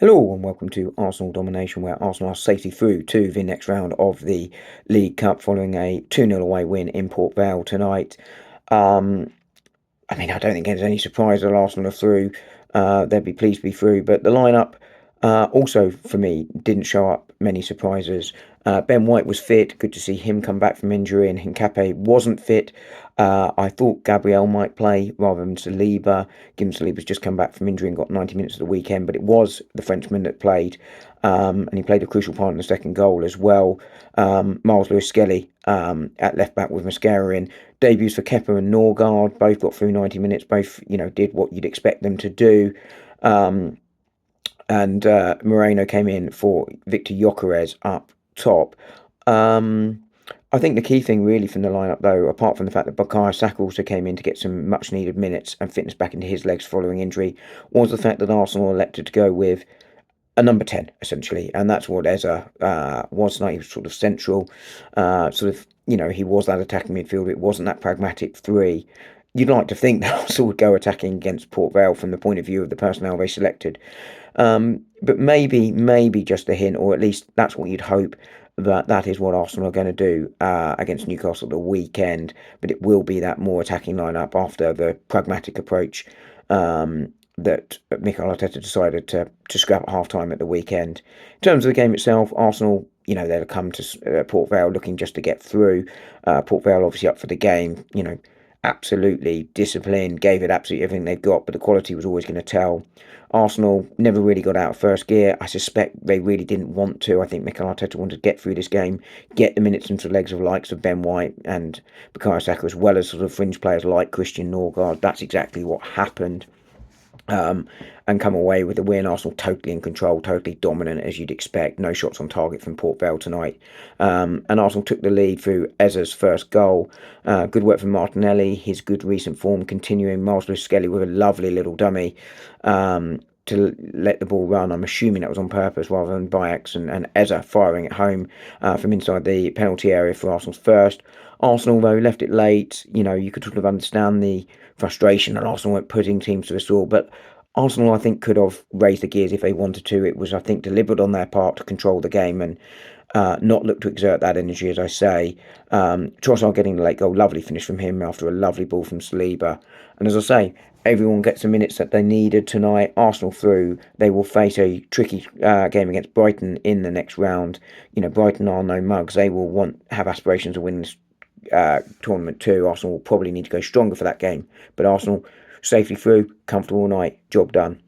Hello and welcome to Arsenal Domination, where Arsenal are safely through to the next round of the League Cup following a 2-0 away win in Port Vale tonight. Um, I don't think there's any surprise that Arsenal are through. They'd be pleased to be through, but the lineup also, for me, didn't show up many surprises. Ben White was fit. Good to see him come back from injury, and Hincapié wasn't fit. I thought Gabriel might play rather than Saliba, given Saliba's just come back from injury and got 90 minutes of the weekend, but it was the Frenchman that played, and he played a crucial part in the second goal as well. Miles Lewis-Skelly at left back with Mascara in. Debuts for Kepa and Norgard, both got through 90 minutes, both, did what you'd expect them to do. Um, and Moreno came in for Victor Gyökeres up top. Um, I think the key thing really from the lineup, though, apart from the fact that Bukayo Saka also came in to get some much needed minutes and fitness back into his legs following injury, was the fact that Arsenal elected to go with a number 10, essentially. And that's what Eze was tonight. He was sort of central, he was that attacking midfielder. It wasn't that pragmatic three. You'd like to think that Arsenal would go attacking against Port Vale from the point of view of the personnel they selected. But maybe just a hint, or at least that's what you'd hope, that is what Arsenal are going to do against Newcastle at the weekend. But it will be that more attacking lineup after the pragmatic approach that Mikel Arteta decided to scrap at half time at the weekend. In terms of the game itself, Arsenal, they'll come to Port Vale looking just to get through. Port Vale obviously up for the game, absolutely disciplined, gave it absolutely everything they've got, but the quality was always going to tell. Arsenal never really got out of first gear. I suspect they really didn't want to. I think Mikel Arteta wanted to get through this game, get the minutes into the legs of likes of Ben White and Bukayo Saka, as well as sort of fringe players like Christian Norgard. That's exactly what happened. And come away with the win. Arsenal totally in control, totally dominant as you'd expect. No shots on target from Port Vale tonight. And Arsenal took the lead through Eze's first goal. Good work from Martinelli, his good recent form continuing. Miles Lewis-Skelly with a lovely little dummy to let the ball run. I'm assuming that was on purpose rather than by accident. And Eze firing it home from inside the penalty area for Arsenal's first. Arsenal, though, left it late. You could sort of understand the frustration that Arsenal weren't putting teams to the sword, but Arsenal, I think, could have raised the gears if they wanted to. It was, I think, deliberate on their part to control the game and not look to exert that energy, as I say. Trossard getting the late goal, lovely finish from him after a lovely ball from Saliba. And as I say, everyone gets the minutes that they needed tonight. Arsenal through. They will face a tricky game against Brighton in the next round. Brighton are no mugs. They will have aspirations to win this tournament too. Arsenal will probably need to go stronger for that game. But Arsenal safely through, comfortable night, job done.